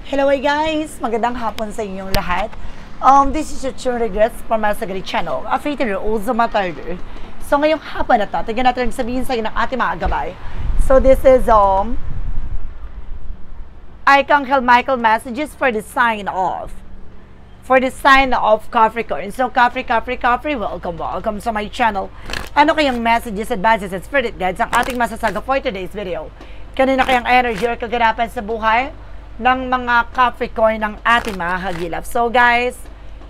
Hello guys! Magandang hapon sa inyong lahat. This is your True Regrets from Masagari Channel, a fatal also matter. So ngayong hapon na to, tignan natin ang sabihin sa inyo ng ating mga gabay. So this is Archangel Michael messages for the sign of Capricorn. So Capri, welcome sa my channel. Ano kayang messages, advices, and spirit guides ang ating masasaga for today's video? Kanina kayang energy or kaganapan sa buhay ng mga Capricorn ng ating mga hagilap. So guys,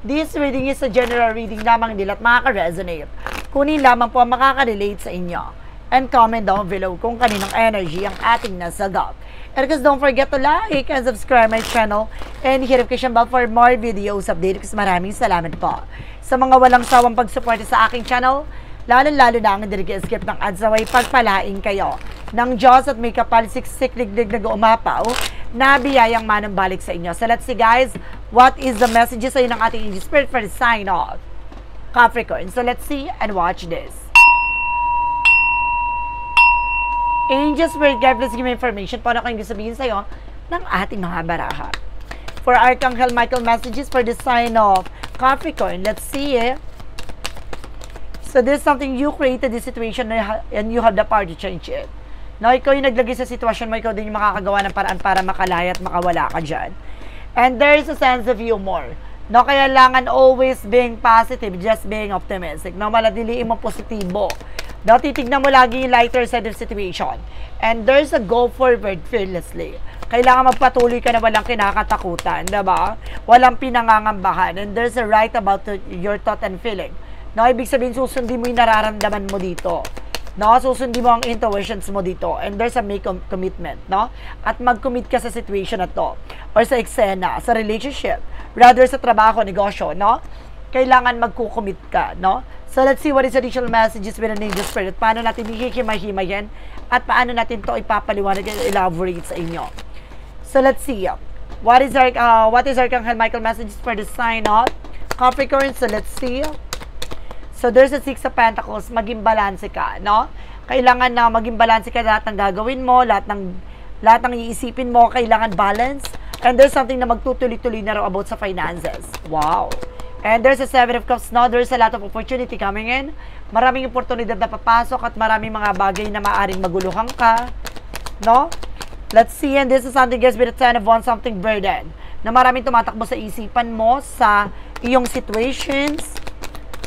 this reading is a general reading lamang nila at makaka-resonate. Kunin lamang po ang makaka-relate sa inyo. And comment down below kung kaninong energy ang ating nasagap. And guys, don't forget to like and subscribe my channel and hit notification bell for more videos update. Kasi maraming salamat po sa mga walang sawang pagsuporta sa aking channel. Lalo-lalo na ang dirige-skip ng ads away pagpalaing kayo ng Diyos at may kapaliksik-siklig na umapaw na biyayang manambalik sa inyo. So let's see guys, what is the messages sa ng ating spirit for the sign of Capricorn. So let's see and watch this. Angel Spirit Guide, please give me information paano kayong sabihin sa'yo ng ating mga baraha. For Archangel Michael messages for the sign of Capricorn, let's see So there's something you created this situation and you have the power to change it. No, ikaw yung naglagay sa sitwasyon mo, ikaw din yung makakagawa ng paraan para makalaya at makawala ka dyan. And there is a sense of humor. No, kaya kailangan always being positive, just being optimistic. No, maladiliin mo positibo. No, titignan mo lagi yung lighter side of situation. And there's a go forward fearlessly. Kailangan magpatuloy ka na walang kinakatakutan, diba? Walang pinangangambahan. And there's a right about your thought and feeling. No, ibig sabihin, susundin mo yung nararamdaman mo dito. No, susundin mo ang intuitions mo dito. And there's a make commitment, no? At mag-commit ka sa situation na to. Or sa eksena, sa relationship. Rather sa trabaho, negosyo, no? Kailangan magkukommit ka, no? So let's see what is additional messages with an angel spirit. Paano natin hihimay-himayin at paano natin to ipapaliwanag and elaborate sa inyo. So let's see. What is Archangel Michael messages for the sign of Capricorn? So let's see. So there's a Six of Pentacles, maging balanse ka, no? Kailangan na maging balanse ka lahat ng gagawin mo, lahat ng iisipin mo, kailangan balance. And there's something na magtutuloy-tuloy na raw about sa finances. Wow. And there's a Seven of Cups, no? There's a lot of opportunity coming in. Maraming oportunidad na papasok at maraming mga bagay na maaring maguluhan ka, no? Let's see, and this is something guys with a Ten of Wands, something burden. Na maraming tumatakbo sa isipan mo, sa iyong situations,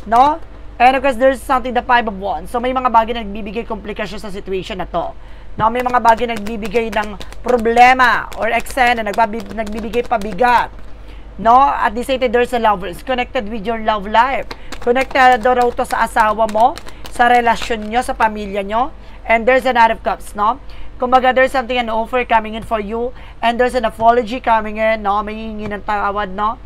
no? And of course, there's something, the Five of Wands. So, may mga bagay na nagbibigay komplikasyon sa situation na to. No, may mga bagay na nagbibigay ng problema or eksena, nagbibigay pabigat. No, at the same time, there's a lovers connected with your love life. Connected raw to sa asawa mo, sa relasyon nyo, sa pamilya nyo. And there's a Knight of Cups, no? Kumbaga, there's something, an offer coming in for you. And there's an apology coming in, no? May hihingi ng tawad, no?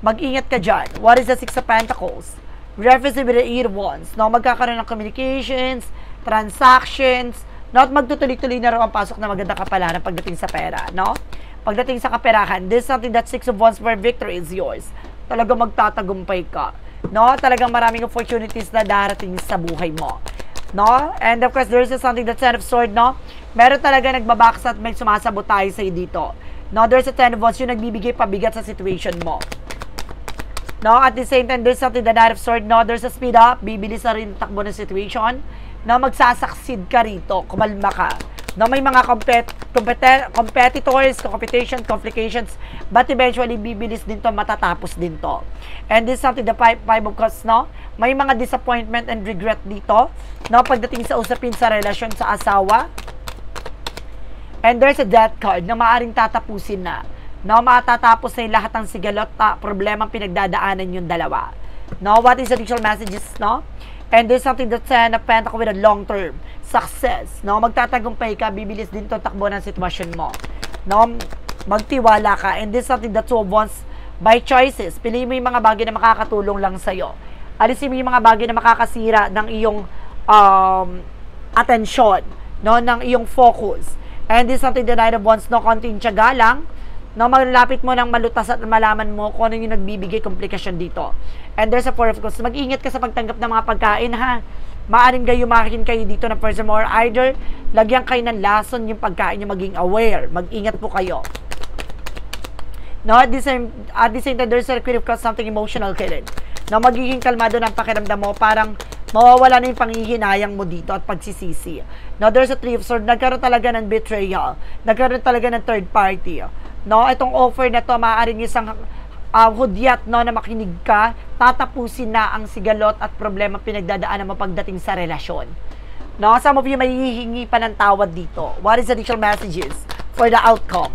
Mag-ingat ka dyan. What is the Six of Pentacles? Reference with the Eight of Wands, no? Magkakaroon ng communications, transactions, no? At magtutuloy-tuloy na raw ang pasok na maganda kapalaran pagdating sa pera, no? Pagdating sa kaperahan, this is something that Six of Wands where victory is yours. Talagang magtatagumpay ka, no? Talagang maraming opportunities na darating sa buhay mo, no? And of course, there's something that Ten of Swords, no? Meron talaga nagbabaksa at may sumasabotay sa'yo dito, no? There's a Ten of Wands yung nagbibigay pabigat sa situation mo. No, at the same time, there's something, the Knight of Swords, no? There's a speed up, bibilis na rin takbo ng situation. No, magsasaksid ka rito, kumalma ka. No, may mga competitors, competition, complications, but eventually, bibilis din to, matatapos din to. And this is something, the Five of Cups, no? May mga disappointment and regret dito, no? Pagdating sa usapin sa relasyon sa asawa. And there's a Death card na maaring tatapusin na. No, matatapos na yung lahat ng sigalot na problemang pinagdadaanan yung dalawa. No, what is the additional messages, no? And there's something that's Ten of Pentacles with a long-term success. No, magtatagumpay ka, bibilis din to takbo ng sitwasyon mo. No, magtiwala ka. And this is something that Two of Wands by choices. Piliin mo yung mga bagay na makakatulong lang sa'yo. Alisin mo yung mga bagay na makakasira ng iyong atensyon, no, ng iyong focus. And this is something the Knight of Wands, no, konting tiyaga lang. No, malapit mo ng malutas at malaman mo kung ano yung nagbibigay komplikasyon dito. And there's a Four of Cups. Mag-ingat ka sa pagtanggap ng mga pagkain, ha? Maaring gayumakin kayo dito na person mo, or either lagyan kayo ng lason yung pagkain nyo, maging aware. Mag-ingat po kayo. No, at the same time, there's a Queen of Cups, something emotional ka rin. No, magiging kalmado ng pakiramdam mo, parang mawawala na yung panghihinayang mo dito at pagsisisi. No, there's a Three of Swords, nagkaroon talaga ng betrayal, nagkaroon talaga ng third party. No, itong offer na to, maaaring isang hudyat, no, na makinig ka, tatapusin na ang sigalot at problema pinagdadaanan mo pagdating sa relasyon. No, some of you may hihingi pa ng tawad dito. What is the additional messages for the outcome?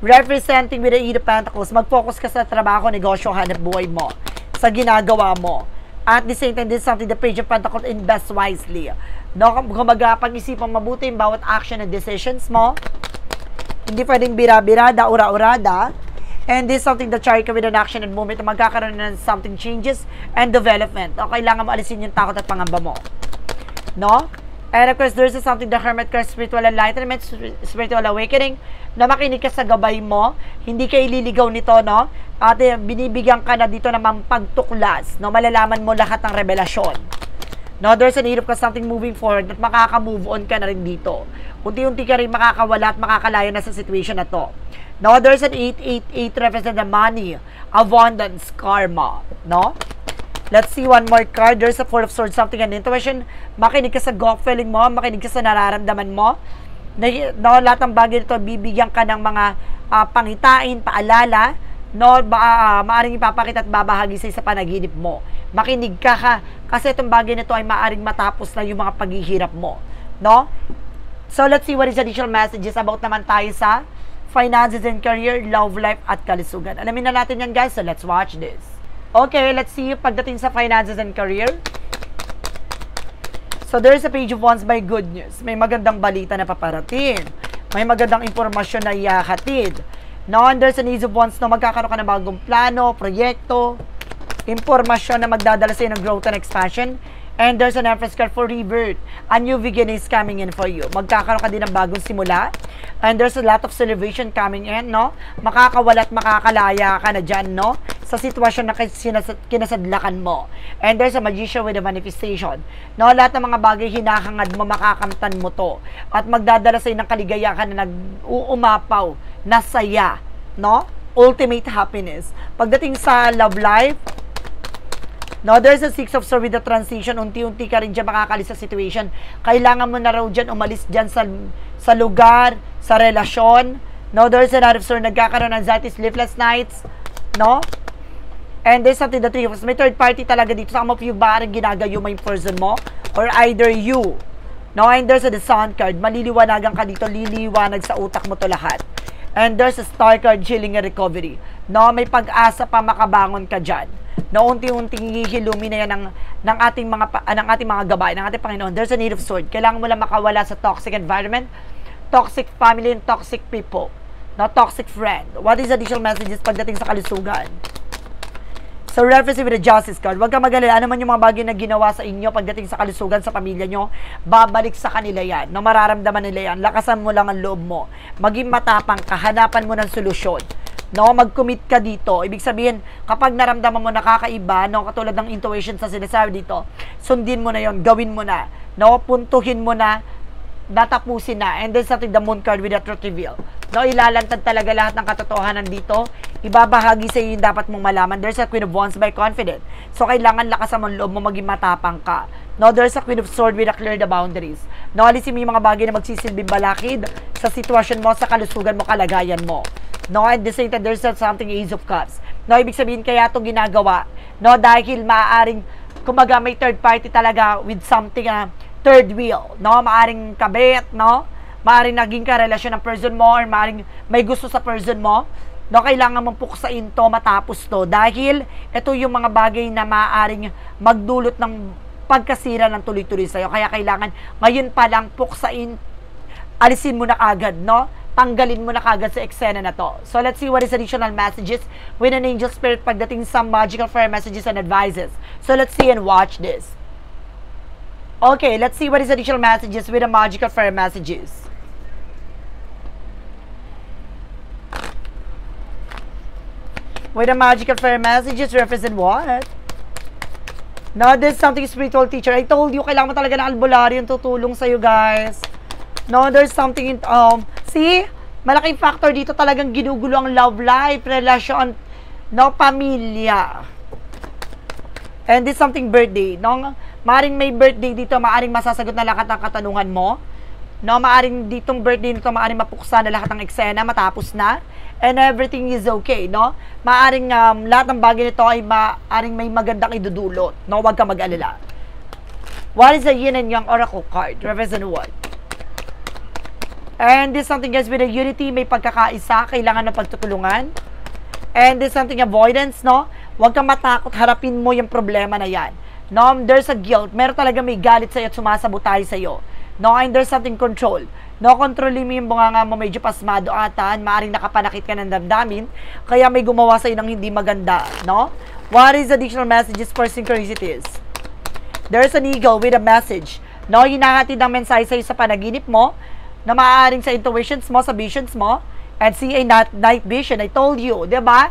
Representing with the Eight of Pentacles, mag-focus ka sa trabaho, negosyo, hanap buhay mo, sa ginagawa mo. At the same time, this is something the Page of Pentacles, invest wisely. No, kumaga, pag-isipan mabuti yung bawat action and decisions mo. Hindi pwedeng bira-birada, ura-urada. And this is something that chari ka with an action and movement na magkakaroon ng something changes and development. O, kailangan mo alisin yung takot at pangamba mo. No? And of course, there's something the Hermit card, spiritual enlightenment, spiritual awakening, na makinig ka sa gabay mo, hindi ka ililigaw nito, no? At binibigyan ka na dito na pagtuklas, no? Malalaman mo lahat ng revelasyon. No, there's an hirap ka something moving forward at makaka-move on ka na rin dito. Unti-unti ka rin makakawala at makakalaya na sa situation na to. No, there's an 888 represent the money, abundance, karma, no? Let's see one more card. There's a Four of Swords, something an intuition. Makinig ka sa gut feeling mo, makinig ka sa nararamdaman mo. No, lahat ng bagay nito, bibigyan ka ng mga pangitain, paalala, no, maaring ipapakita at babahagi sa panaginip mo. Makinig ka kasi itong bagay nito ay maaring matapos na yung mga paghihirap mo, no? So, let's see what is additional messages about naman tayo sa finances and career, love life, at kalusugan. Alamin na natin yan, guys, so let's watch this. Okay, let's see pagdating sa finances and career. So, there's a Page of Wands by good news. May magandang balita na paparating. May magandang informasyon na ihahatid. No, and there's an Ace of Wands na magkakaroon ka ng bagong plano, proyekto, informasyon na magdadala sa'yo ng growth and expansion. And there's an Empress card for rebirth. A new beginning is coming in for you. Magkakaroon ka din ng bagong simula. And there's a lot of celebration coming in, no? Makakawala at makakalaya ka na dyan, no? Sa sitwasyon na kinasadlakan mo. And there's a Magician with a manifestation. No, lahat ng mga bagay hinahangad mo, makakamtan mo to. At magdadala sa'yo ng kaligayahan na nag-uumapaw, na saya, no? Ultimate happiness. Pagdating sa love life, no, there's a Six of Swords with the transition. Unti-unti ka rin dyan makakalis sa situation. Kailangan mo na raw dyan umalis dyan sa lugar, sa relasyon. No, there's a Knight of Swords. Nagkakaroon ng anxiety, sleepless nights. No? And there's something the Three of Swords. May third party talaga dito. Some of you ba rin ginagayo mo yung person mo? Or either you. No, and there's a the Sun card. Maliliwanagan ka dito. Liliwanag sa utak mo to lahat. And there's a Star card, healing and recovery. No, may pag-asa pa makabangon ka dyan. No, unti-unting hihilumi na yan ng ating mga gabay, ng ating Panginoon. There's a Need of Sword. Kailangan mo lang makawala sa toxic environment, toxic family, and toxic people. No, toxic friend. What is additional messages pagdating sa kalusugan? So, reference with the Justice card. Huwag kang mag-alala. Ano man yung mga bagay na ginawa sa inyo pagdating sa kalusugan sa pamilya nyo, babalik sa kanila yan. No, mararamdaman nila yan. Lakasan mo lang ang loob mo. Maging matapang ka. Hanapan mo ng solusyon. No, mag-commit ka dito. Ibig sabihin, kapag naramdaman mo nakakaiba, no, katulad ng intuition sa sinasabi dito, sundin mo na yon, gawin mo na. No, puntuhin mo na, natapusin na. And then something, the Moon card with the truth reveal. No, ilalantad talaga lahat ng katotohanan dito. Ibabahagi sa iyo yung dapat mong malaman. There's a Queen of Wands by confident. So, kailangan lakasan mo ang loob mo, maging matapang ka. No, there's a Queen of Swords with a clear the boundaries. No, alisin mo yung mga bagay na magsisilbing balakid sa sitwasyon mo, sa kalusugan mo, kalagayan mo. No, at the same time, there's something Ace of Cups. No, ibig sabihin kaya ito ginagawa. No, dahil maaaring, kumaga may third party talaga with something, third wheel. No, maaaring kabit, no? Maaaring naging karelasyon ng person mo or maaaring may gusto sa person mo. No, kailangan mong puksain to matapos to. Dahil ito yung mga bagay na maaaring magdulot ng pagkasira ng tuloy-tuloy sa'yo. Kaya kailangan ngayon pa lang puksain, alisin mo na kagad, no? Tanggalin mo na kagad sa eksena na to. So, let's see what is additional messages with an angel spirit pagdating sa magical fire messages and advices. So, let's see and watch this. Okay, let's see what is additional messages with the magical fire messages. With the magical fire messages, represent what? No, this is something spiritual teacher. I told you, kailangan mo talaga ng albularyo yung tutulong sa'yo, guys. No, there's something in, see? Malaking factor dito talagang ginugulo ang love life, relasyon, no, pamilya. And this something birthday, no? Maaring may birthday dito, maaring masasagot na lahat ng katanungan mo. No, maaring ditong birthday nito, maaring mapuksa na lahat ng eksena, matapos na. And everything is okay, no? Maaring lahat ng bagay nito ay maaring may magandang idudulot, no? Huwag ka mag-alala. What is the yin and yang oracle card? Represent what? And this something guys with a unity, may pagkakaisa, kailangan ng pagtutulungan. And this something avoidance, no? Huwag kang matakot, harapin mo yung problema na yan. No, there's a guilt. Meron talaga may galit sa'yo at sumasabotay sa'yo. No, and there's something control. No, kontrolin mo yung bunganga mo, medyo pasmado ata, maaring nakapanakit ka ng damdamin, kaya may gumawa sa'yo ng hindi maganda, no? What is additional messages for synchronicities? There's an eagle with a message. No, hinahatid ng mensahe sa'yo sa panaginip mo, na maaaring sa intuitions mo, sa visions mo, and see a night vision. I told you, diba?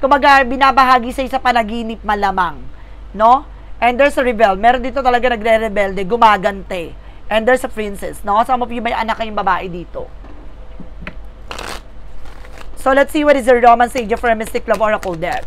Kumaga, binabahagi sa'yo sa panaginip malamang, no? And there's a rebel. Meron dito talaga nagre-rebelde, gumagante. And there's a princess, no? Some of you may anak kayong babae dito. So, let's see what is the romance age for a mystic love oracle deck.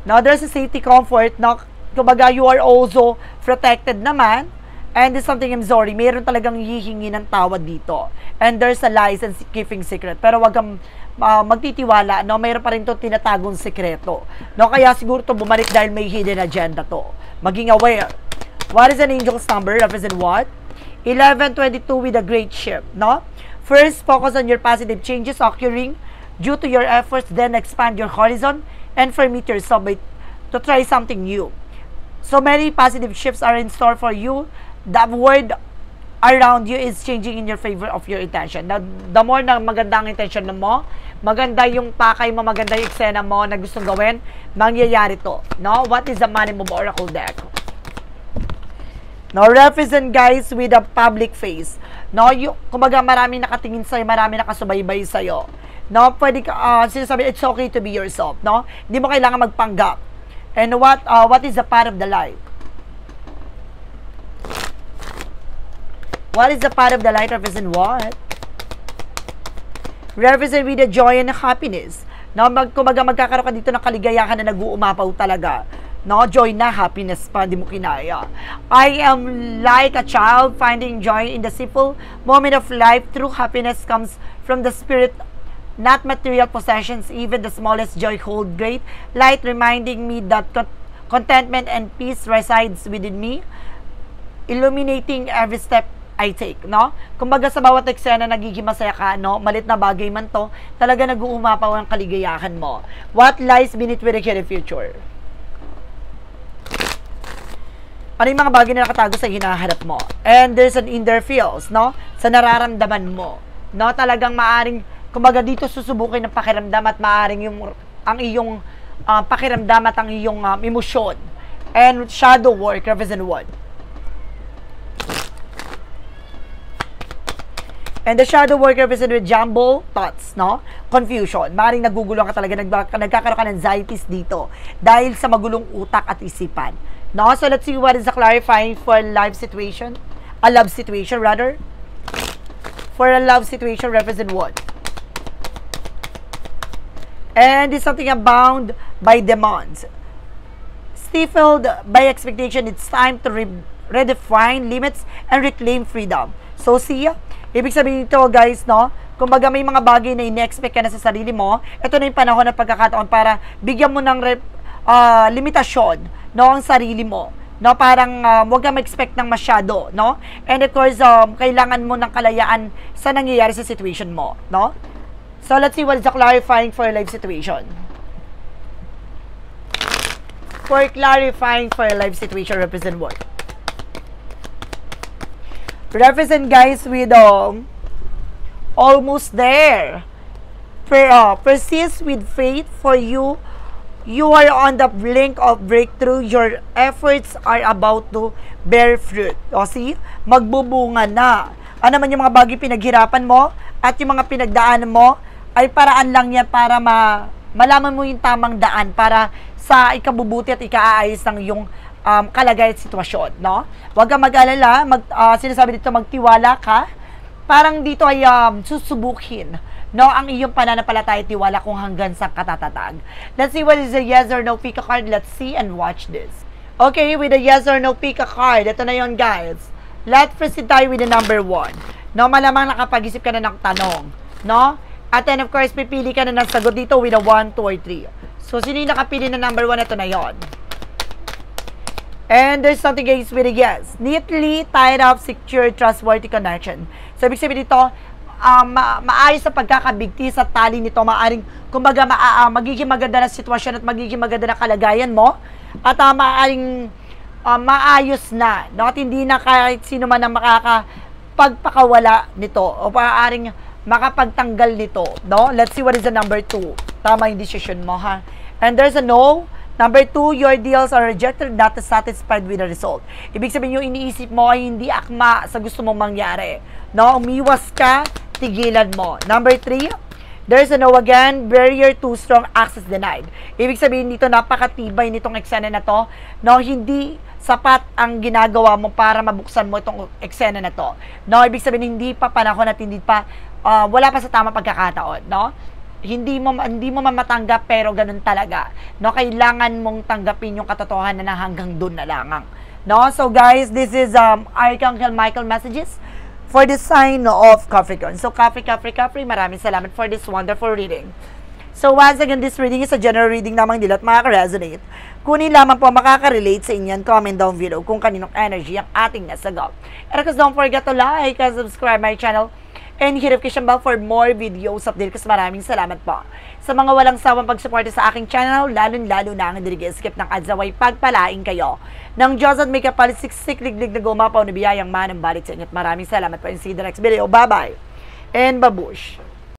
Now, there's a safety comfort, no? Kumbaga, you are also protected naman. And there's something I'm sorry, meron talagang hihingi ng tawad dito. And there's a lies and keeping secret. Pero wag kang magtitiwala, no? Mayroon pa rin to tinatagong sekreto. No? Kaya siguro to bumalik dahil may hidden agenda to. Maging aware. What is an angel's number? Represent what? 1122 with a great ship, no? First, focus on your positive changes occurring due to your efforts, then expand your horizon and permit yourself to try something new. So many positive shifts are in store for you. The world around you is changing in your favor of your intention. Now, the more na maganda ang intention mo, maganda yung pakay mo, maganda yung eksena mo na gustong gawin, mangyayari to. No? What is the money mo oracle deck? No, represent guys with a public face. No, yung kumbaga maraming nakatingin sa'yo, maraming nakasubaybay sa'yo. No, pwede ka, sinasabi, it's okay to be yourself. No, hindi mo kailangan magpanggap. And what is the part of the life? What is the part of the light represent what? Represent with the joy and the happiness. No, kumbaga magkakaroon ka dito ng kaligayahan na nag-uumapaw talaga. No, joy na, happiness pa, di mo kinaya. I am like a child finding joy in the simple moment of life. True happiness comes from the spirit, not material possessions. Even the smallest joy hold great light, reminding me that contentment and peace resides within me, illuminating every step I take, no? Kumbaga sa bawat eksena nagiging masaya ka, no? Malit na bagay man to, talaga nag-uumapaw ang kaligayahan mo. What lies beneath with the future? Ano yung mga bagay na nakatago sa hinaharap mo? And there's an inner feels, no? Sa nararamdaman mo, no? Talagang maaring, kumbaga dito susubukin ng pakiramdam at maaring ang iyong pakiramdam at ang iyong emosyon. And shadow work represent what? And the shadow work represented with jumble thoughts, no? Confusion. Maring nagugulong ka talaga, nagkakaroon ka ng anxieties dito dahil sa magulong utak at isipan. No? So let's see what is the clarifying for life situation. A love situation, rather. For a love situation, represent what? And it's something bound by demands. Stifled by expectation, it's time to redefine limits and reclaim freedom. So see, ibig sabihin ito guys, no? Kumbaga may mga bagay na in-expect ka na sa sarili mo, ito na yung panahon ng pagkakataon para bigyan mo ng limitasyon, no, ang sarili mo. No, parang huwag ka mag-expect ng masyado, no? And of course, kailangan mo ng kalayaan sa nangyayari sa situation mo, no? So let's see what is the clarifying for your life situation. For clarifying for your life situation, represent what? Represent guys with almost there. Persist with faith for you. You are on the brink of breakthrough. Your efforts are about to bear fruit. O see, magbubunga na. Ano man yung mga bagay pinaghirapan mo at yung mga pinagdaanan mo ay paraan lang yan para malaman mo yung tamang daan para sa ikabubuti at ikaayos ng iyong kalagayan at sitwasyon, no? Huwag kang mag-alala, sinasabi dito magtiwala ka, parang dito ay susubukin, no, ang iyong pananampalataya at tiwala kung hanggang sa katatatag. Let's see what is the yes or no Pika card. Let's see and watch this. Okay, with the yes or no Pika card, ito na yon guys. Let's proceed tayo with the number 1. No, malamang nakapag-isip ka na ng tanong, no? At then, of course, pipili ka na ng sagot dito with a 1, 2, or 3. So, sino yung nakapili na number 1? Ito na yon. And there's something guys with a yes. Neatly tied up, secure, trustworthy connection. So, ibig sabihin dito, maayos sa pagkakabigti sa tali nito. Maaring, kumbaga, magiging maganda na sitwasyon at magiging maganda na kalagayan mo. At maaring maayos na. No? At hindi na kahit sino man ang makakapagpakawala nito. O maaring makapagtanggal nito. No? Let's see what is the number 2. Tama yung decision mo, ha? And there's a no. Number 2, your deals are rejected, not satisfied with the result. Ibig sabihin yung iniisip mo ay hindi akma sa gusto mong mangyari. No? Umiwas ka, tigilan mo. Number 3, there's a no again, barrier too strong, access denied. Ibig sabihin dito, napakatibay nitong eksena na to. No? Hindi sapat ang ginagawa mo para mabuksan mo itong eksena na to. No? Ibig sabihin, hindi pa panahon at hindi pa, wala pa sa tamang pagkakataon. No? Hindi mo matanggap pero ganun talaga. No, kailangan mong tanggapin yung katotohanan na hanggang doon na lang. No, so guys, this is Archangel Michael messages for the sign of Capricorn. So Capri, maraming salamat for this wonderful reading. So once again, this reading is a general reading namang dilat makaka-resonate. Kunin lamang po makaka-relate sa inyan, comment down below kung kaninong energy ang ating nasagap. And of course, don't forget to like and subscribe my channel. And hit notification bell for more videos update kasi maraming salamat po. Sa mga walang sawang pagsuporta sa aking channel, lalo na ang hindi skip ng adzaway pagpalaing kayo. Ng Diyos at may kapalit siksik-liglig na gumapaw na biyayang manang balik sa inyo. At maraming salamat po and see you in the next video. Bye-bye and babush!